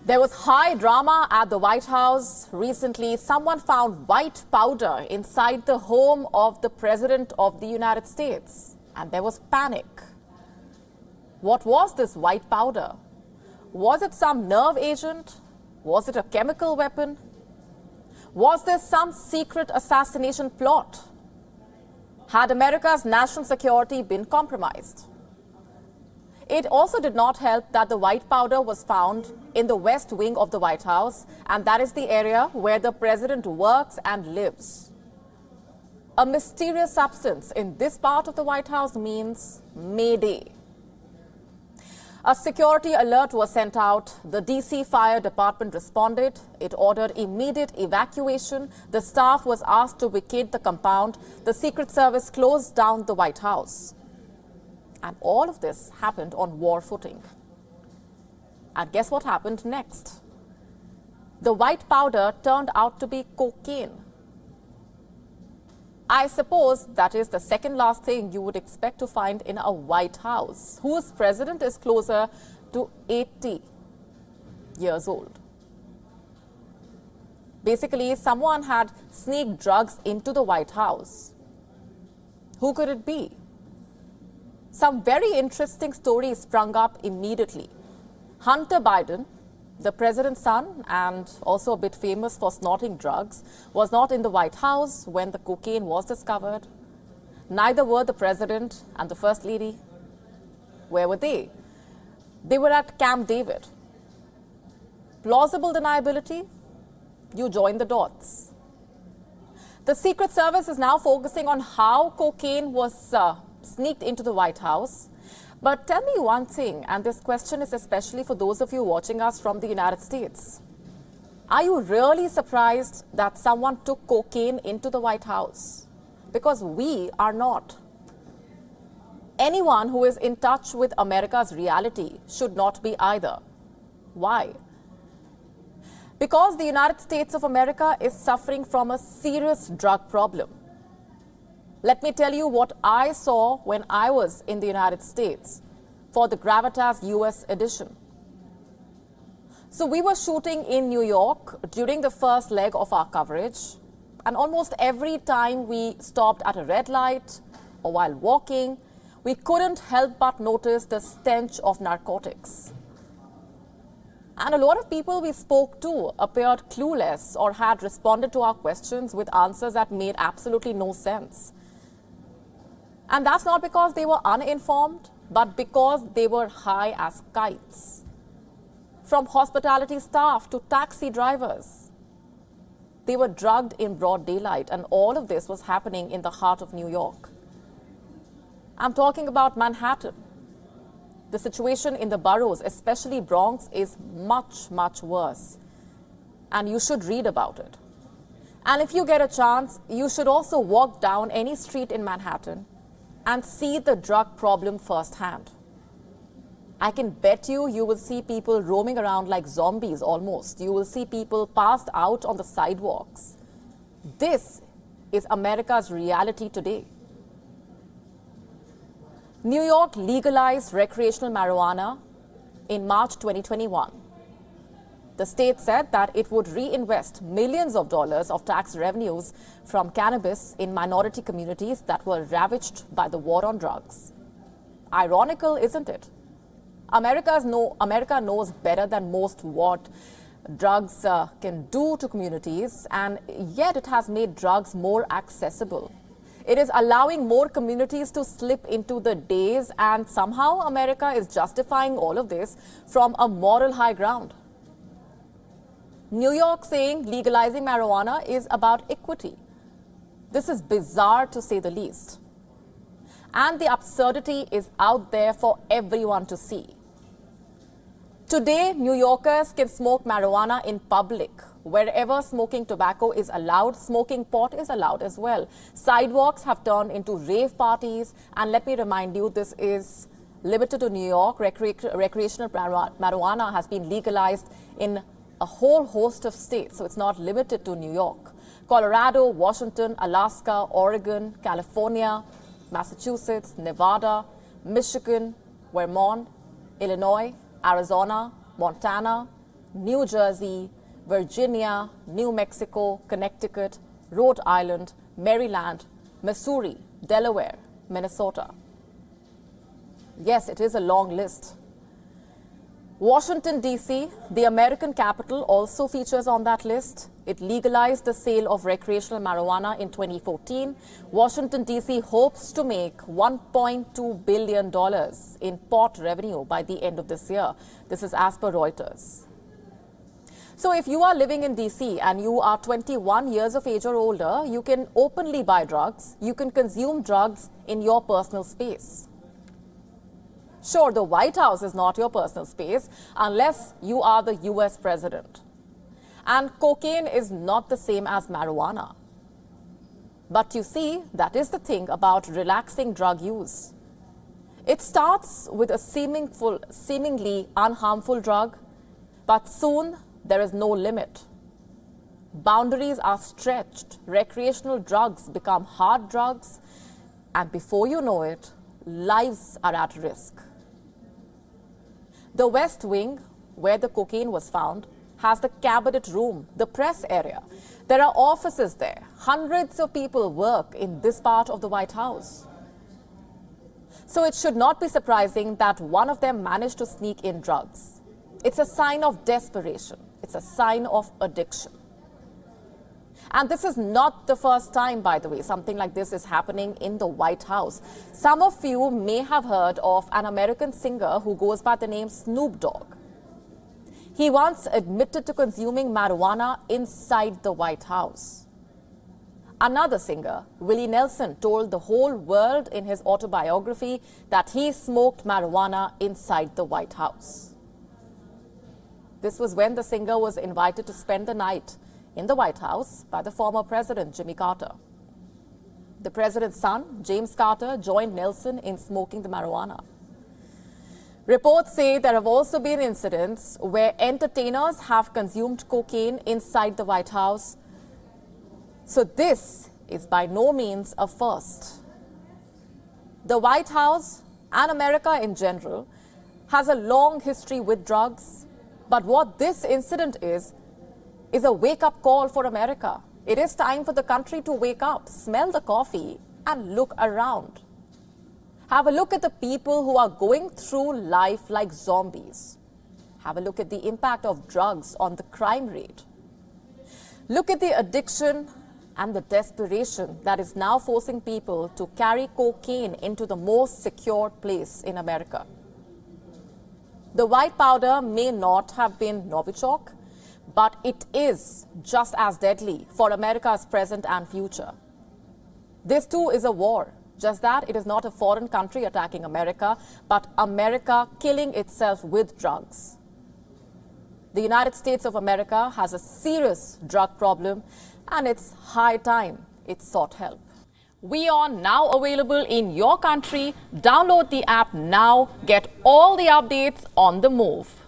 There was high drama at the White House. Recently, someone found white powder inside the home of the President of the United States, and there was panic. What was this white powder? Was it some nerve agent? Was it a chemical weapon? Was there some secret assassination plot? Had America's national security been compromised? It also did not help that the white powder was found in the west wing of the White House, and that is the area where the president works and lives. A mysterious substance in this part of the White House means Mayday. A security alert was sent out. The DC Fire Department responded. It ordered immediate evacuation. The staff was asked to vacate the compound. The Secret Service closed down the White House. And all of this happened on war footing. And guess what happened next? The white powder turned out to be cocaine. I suppose that is the second last thing you would expect to find in a White House, whose president is closer to 80 years old. Basically, someone had sneaked drugs into the White House. Who could it be? Some very interesting stories sprung up immediately. Hunter Biden, the president's son and also a bit famous for snorting drugs, was not in the White House when the cocaine was discovered. Neither were the president and the first lady. Where were they? They were at Camp David. Plausible deniability? You join the dots. The Secret Service is now focusing on how cocaine was sneaked into the White House. But tell me one thing, and this question is especially for those of you watching us from the United States. Are you really surprised that someone took cocaine into the White House? Because we are not. Anyone who is in touch with America's reality should not be either. Why? Because the United States of America is suffering from a serious drug problem. Let me tell you what I saw when I was in the United States for the Gravitas US edition. So we were shooting in New York during the first leg of our coverage, and almost every time we stopped at a red light or while walking, we couldn't help but notice the stench of narcotics. And a lot of people we spoke to appeared clueless or had responded to our questions with answers that made absolutely no sense. And that's not because they were uninformed, but because they were high as kites. From hospitality staff to taxi drivers, they were drugged in broad daylight, and all of this was happening in the heart of New York. I'm talking about Manhattan. The situation in the boroughs, especially Bronx, is much, much worse. And you should read about it. And if you get a chance, you should also walk down any street in Manhattan and see the drug problem firsthand. I can bet you will see people roaming around like zombies almost. You will see people passed out on the sidewalks. This is America's reality today. New York legalized recreational marijuana in March 2021. The state said that it would reinvest millions of dollars of tax revenues from cannabis in minority communities that were ravaged by the war on drugs. Ironical, isn't it? America knows better than most what drugs can do to communities, and yet it has made drugs more accessible. It is allowing more communities to slip into the daze, and somehow America is justifying all of this from a moral high ground. New York saying legalizing marijuana is about equity. This is bizarre to say the least. And the absurdity is out there for everyone to see. Today, New Yorkers can smoke marijuana in public. Wherever smoking tobacco is allowed, smoking pot is allowed as well. Sidewalks have turned into rave parties. And let me remind you, this is limited to New York. Recreational marijuana has been legalized in a whole host of states, so it's not limited to New York. Colorado, Washington, Alaska, Oregon, California, Massachusetts, Nevada, Michigan, Vermont, Illinois, Arizona, Montana, New Jersey, Virginia, New Mexico, Connecticut, Rhode Island, Maryland, Missouri, Delaware, Minnesota. Yes, it is a long list. Washington, D.C., the American capital, also features on that list. It legalized the sale of recreational marijuana in 2014. Washington, D.C. hopes to make $1.2 billion in pot revenue by the end of this year. This is as per Reuters. So if you are living in D.C. and you are 21 years of age or older, you can openly buy drugs. You can consume drugs in your personal space. Sure, the White House is not your personal space unless you are the US president. And cocaine is not the same as marijuana. But you see, that is the thing about relaxing drug use. It starts with a seemingly unharmful drug, but soon there is no limit. Boundaries are stretched, recreational drugs become hard drugs, and before you know it, lives are at risk. The West Wing, where the cocaine was found, has the cabinet room, the press area. There are offices there. Hundreds of people work in this part of the White House. So it should not be surprising that one of them managed to sneak in drugs. It's a sign of desperation. It's a sign of addiction. And this is not the first time, by the way, something like this is happening in the White House. Some of you may have heard of an American singer who goes by the name Snoop Dogg. He once admitted to consuming marijuana inside the White House. Another singer, Willie Nelson, told the whole world in his autobiography that he smoked marijuana inside the White House. This was when the singer was invited to spend the night in the White House by the former president, Jimmy Carter. The president's son, James Carter, joined Nelson in smoking the marijuana. Reports say there have also been incidents where entertainers have consumed cocaine inside the White House. So this is by no means a first. The White House and America in general has a long history with drugs. But what this incident is a wake-up call for America. It is time for the country to wake up, smell the coffee, and look around. Have a look at the people who are going through life like zombies. Have a look at the impact of drugs on the crime rate. Look at the addiction and the desperation that is now forcing people to carry cocaine into the most secure place in America. The white powder may not have been Novichok, but it is just as deadly for America's present and future. This too is a war, just that it is not a foreign country attacking America, but America killing itself with drugs. The United States of America has a serious drug problem, and it's high time it sought help. WION now available in your country. Download the app now. Get all the updates on the move.